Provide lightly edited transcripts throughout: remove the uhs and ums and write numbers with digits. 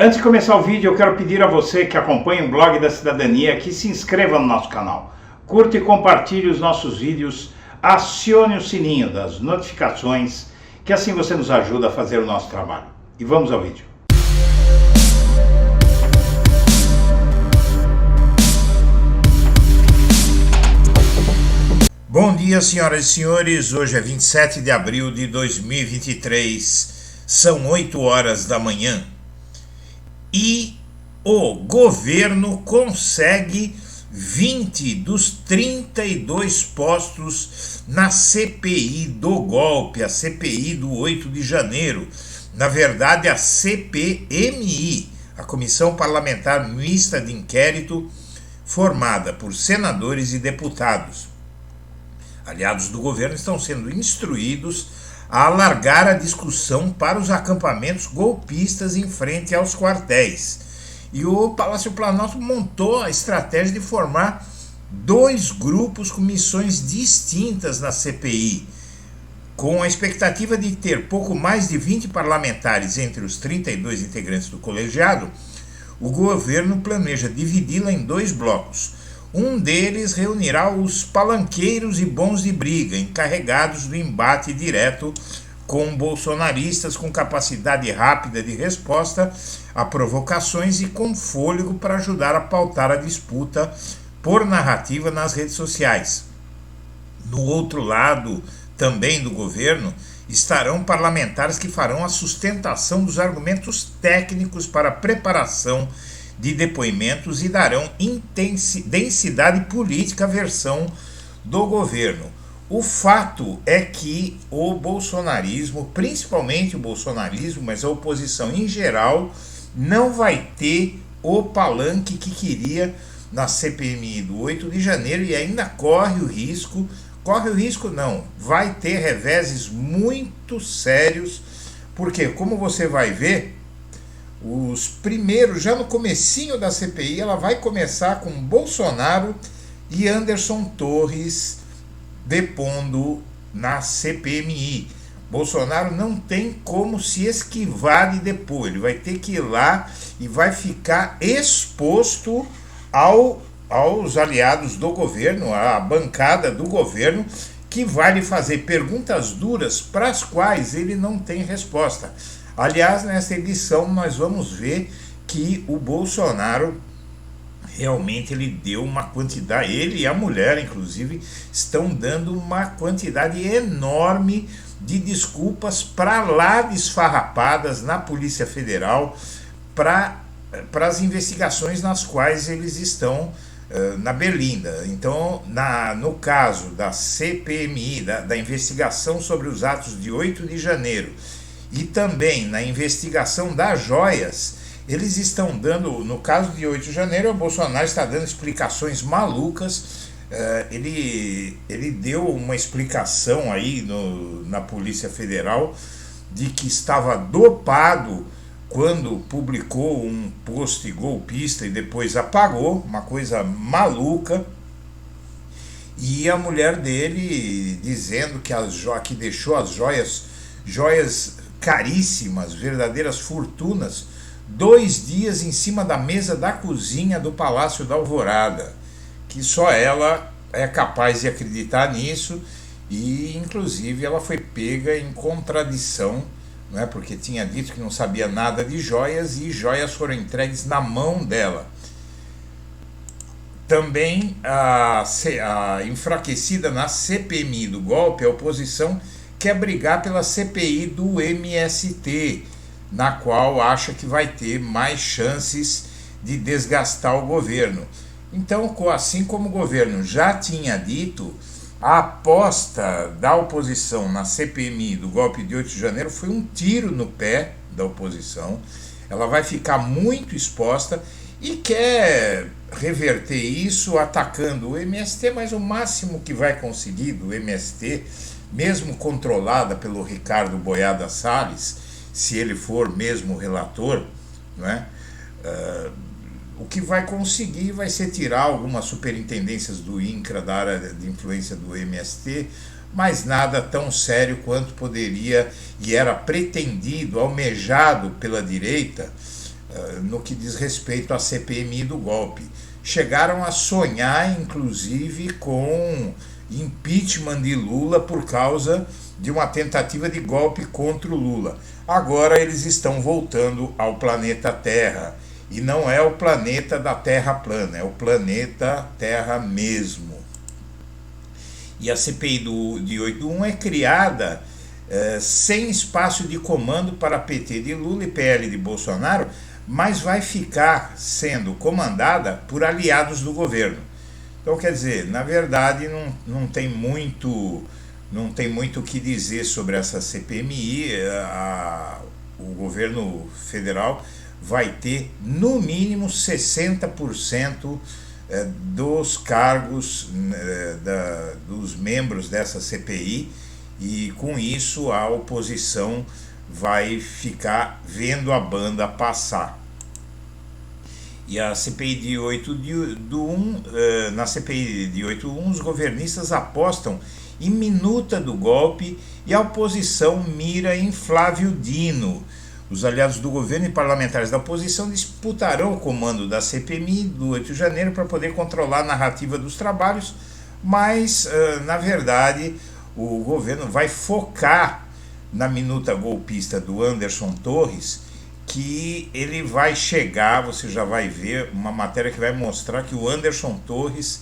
Antes de começar o vídeo, eu quero pedir a você que acompanha o Blog da Cidadania que se inscreva no nosso canal, curta e compartilhe os nossos vídeos, acione o sininho das notificações, que assim você nos ajuda a fazer o nosso trabalho. E vamos ao vídeo. Bom dia, senhoras e senhores. Hoje é 27 de abril de 2023, são 8 horas da manhã. E o governo consegue 20 dos 32 postos na CPI do golpe, a CPI do 8 de janeiro. Na verdade, a CPMI, a Comissão Parlamentar Mista de Inquérito, formada por senadores e deputados. Aliados do governo estão sendo instruídos a alargar a discussão para os acampamentos golpistas em frente aos quartéis. E o Palácio Planalto montou a estratégia de formar dois grupos com missões distintas na CPI, com a expectativa de ter pouco mais de 20 parlamentares entre os 32 integrantes do colegiado. O governo planeja dividi-la em dois blocos. Um deles reunirá os palanqueiros e bons de briga, encarregados do embate direto com bolsonaristas com capacidade rápida de resposta a provocações e com fôlego para ajudar a pautar a disputa por narrativa nas redes sociais. No outro lado, também do governo, estarão parlamentares que farão a sustentação dos argumentos técnicos para a preparação de depoimentos e darão densidade política à versão do governo. O fato é que o bolsonarismo, principalmente o bolsonarismo, mas a oposição em geral, não vai ter o palanque que queria na CPMI do 8 de janeiro e ainda vai ter reveses muito sérios, porque, como você vai ver, os primeiros, já no comecinho da CPI, ela vai começar com Bolsonaro e Anderson Torres depondo na CPMI. Bolsonaro não tem como se esquivar de depor, ele vai ter que ir lá e vai ficar exposto aos aliados do governo, à bancada do governo, que vai lhe fazer perguntas duras para as quais ele não tem resposta. Aliás, nessa edição nós vamos ver que o Bolsonaro realmente ele deu uma quantidade, ele e a mulher inclusive estão dando uma quantidade enorme de desculpas para lá desfarrapadas na Polícia Federal para as investigações nas quais eles estão na berlinda. Então, no caso da CPMI, da investigação sobre os atos de 8 de janeiro, e também na investigação das joias, eles estão dando, no caso de 8 de janeiro, o Bolsonaro está dando explicações malucas. Ele deu uma explicação aí na Polícia Federal de que estava dopado quando publicou um post golpista e depois apagou, uma coisa maluca. E a mulher dele dizendo que deixou as joias caríssimas, verdadeiras fortunas, 2 dias em cima da mesa da cozinha do Palácio da Alvorada, que só ela é capaz de acreditar nisso. E inclusive ela foi pega em contradição, né, porque tinha dito que não sabia nada de joias e joias foram entregues na mão dela. Também a enfraquecida na CPMI do golpe, a oposição quer brigar pela CPI do MST, na qual acha que vai ter mais chances de desgastar o governo. Então, assim como o governo já tinha dito, a aposta da oposição na CPMI do golpe de 8 de janeiro foi um tiro no pé da oposição. Ela vai ficar muito exposta e quer reverter isso atacando o MST, mas o máximo que vai conseguir do MST, mesmo controlada pelo Ricardo Boiada Salles, se ele for mesmo relator, né, o que vai conseguir vai ser tirar algumas superintendências do INCRA, da área de influência do MST, mas nada tão sério quanto poderia e era pretendido, almejado pela direita, no que diz respeito à CPMI do golpe. Chegaram a sonhar, inclusive, com impeachment de Lula por causa de uma tentativa de golpe contra o Lula. Agora eles estão voltando ao planeta Terra. E não é o planeta da Terra plana, é o planeta Terra mesmo. E a CPI de 8/1 é criada sem espaço de comando para PT de Lula e PL de Bolsonaro, mas vai ficar sendo comandada por aliados do governo. Então, quer dizer, na verdade, não tem muito o que dizer sobre essa CPMI. O governo federal vai ter, no mínimo, 60% dos cargos dos membros dessa CPI, e com isso a oposição vai ficar vendo a banda passar. E a CPI de 8/1, na CPI de 8/1, os governistas apostam em minuta do golpe e a oposição mira em Flávio Dino. Os aliados do governo e parlamentares da oposição disputarão o comando da CPMI do 8 de janeiro para poder controlar a narrativa dos trabalhos, mas, na verdade, o governo vai focar na minuta golpista do Anderson Torres, que ele vai chegar, você já vai ver uma matéria que vai mostrar que o Anderson Torres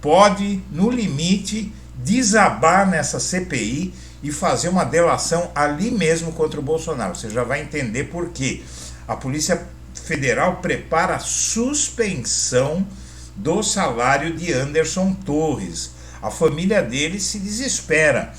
pode, no limite, desabar nessa CPI e fazer uma delação ali mesmo contra o Bolsonaro. Você já vai entender por quê. A Polícia Federal prepara a suspensão do salário de Anderson Torres. A família dele se desespera.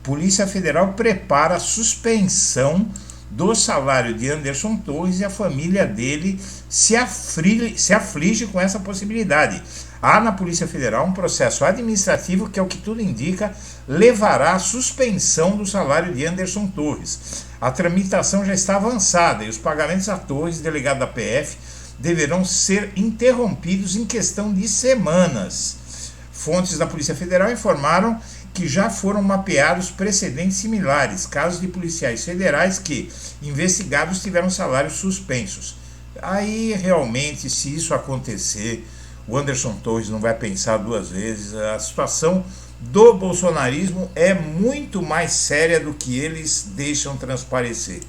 Polícia Federal prepara a suspensão do salário de Anderson Torres e a família dele se aflige com essa possibilidade. Há na Polícia Federal um processo administrativo que, ao que tudo indica, levará à suspensão do salário de Anderson Torres. A tramitação já está avançada e os pagamentos a Torres, delegado da PF, deverão ser interrompidos em questão de semanas. Fontes da Polícia Federal informaram que já foram mapeados precedentes similares, casos de policiais federais que, investigados, tiveram salários suspensos. Aí, realmente, se isso acontecer, o Anderson Torres não vai pensar duas vezes. A situação do bolsonarismo é muito mais séria do que eles deixam transparecer.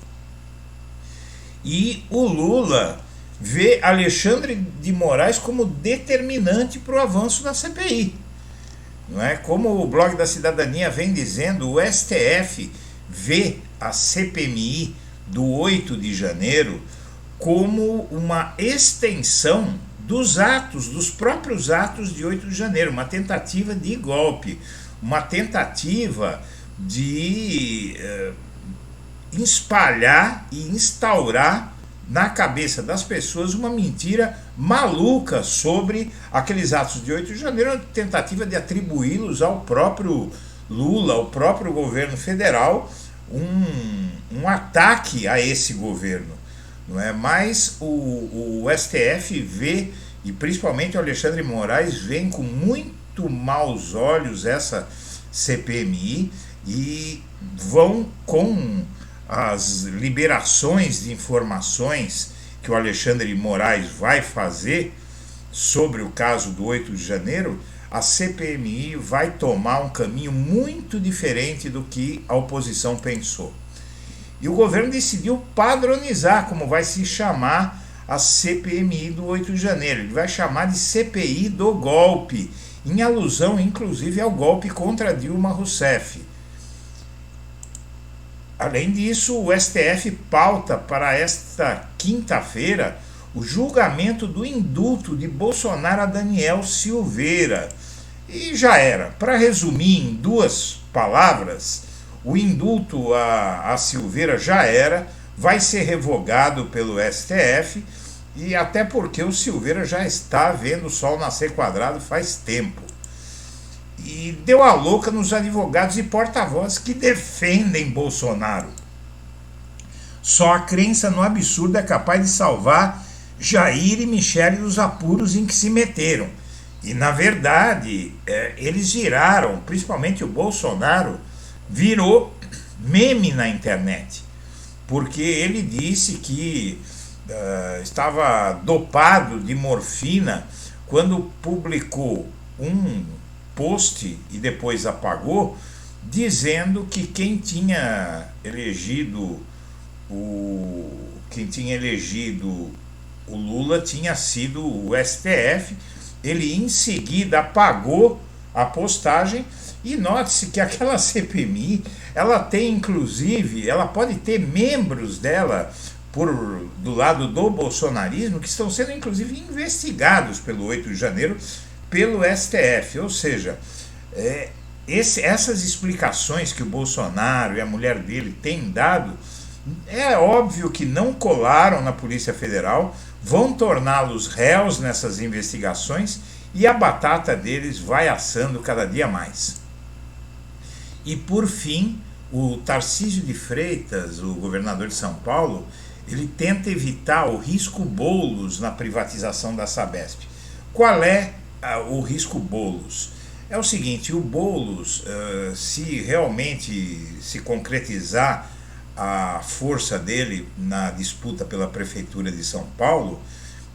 E o Lula vê Alexandre de Moraes como determinante para o avanço da CPI. Não é? Como o blog da Cidadania vem dizendo, o STF vê a CPMI do 8 de janeiro como uma extensão dos próprios atos de 8 de janeiro, uma tentativa de golpe, uma tentativa de espalhar e instaurar na cabeça das pessoas uma mentira maluca sobre aqueles atos de 8 de janeiro, uma tentativa de atribuí-los ao próprio Lula, ao próprio governo federal, um ataque a esse governo. Não é? Mas o STF vê, e principalmente o Alexandre de Moraes, vê com muito maus olhos essa CPMI e vão com as liberações de informações que o Alexandre de Moraes vai fazer sobre o caso do 8 de janeiro, a CPMI vai tomar um caminho muito diferente do que a oposição pensou. E o governo decidiu padronizar como vai se chamar a CPMI do 8 de janeiro. Ele vai chamar de CPI do golpe, em alusão inclusive ao golpe contra Dilma Rousseff. Além disso, o STF pauta para esta quinta-feira o julgamento do indulto de Bolsonaro a Daniel Silveira. E já era. Para resumir em duas palavras, o indulto a Silveira já era, vai ser revogado pelo STF, e até porque o Silveira já está vendo o sol nascer quadrado faz tempo. E deu a louca nos advogados e porta-vozes que defendem Bolsonaro. Só a crença no absurdo é capaz de salvar Jair e Michele dos apuros em que se meteram. E, na verdade, eles viraram, principalmente o Bolsonaro, virou meme na internet. Porque ele disse que estava dopado de morfina quando publicou um post e depois apagou, dizendo que quem tinha elegido o Lula tinha sido o STF. Ele em seguida apagou a postagem. E note-se que aquela CPMI, ela tem inclusive, ela pode ter membros dela do lado do bolsonarismo que estão sendo inclusive investigados pelo 8 de janeiro pelo STF. Ou seja, essas explicações que o Bolsonaro e a mulher dele têm dado, é óbvio que não colaram na Polícia Federal, vão torná-los réus nessas investigações e a batata deles vai assando cada dia mais. E por fim, o Tarcísio de Freitas, o governador de São Paulo, ele tenta evitar o risco Boulos na privatização da Sabesp. Qual é o risco Boulos? É o seguinte: o Boulos, se realmente se concretizar a força dele na disputa pela prefeitura de São Paulo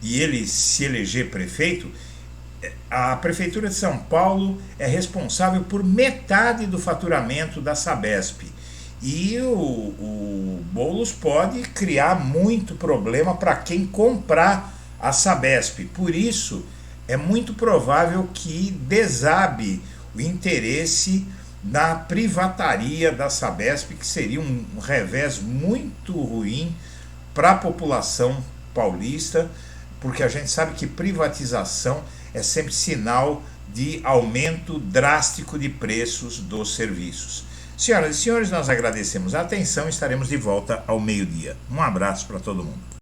e ele se eleger prefeito, a prefeitura de São Paulo é responsável por metade do faturamento da Sabesp. E o Boulos pode criar muito problema para quem comprar a Sabesp. Por isso, é muito provável que desabe o interesse na privataria da Sabesp, que seria um revés muito ruim para a população paulista, porque a gente sabe que privatização é sempre sinal de aumento drástico de preços dos serviços. Senhoras e senhores, nós agradecemos a atenção e estaremos de volta ao meio-dia. Um abraço para todo mundo.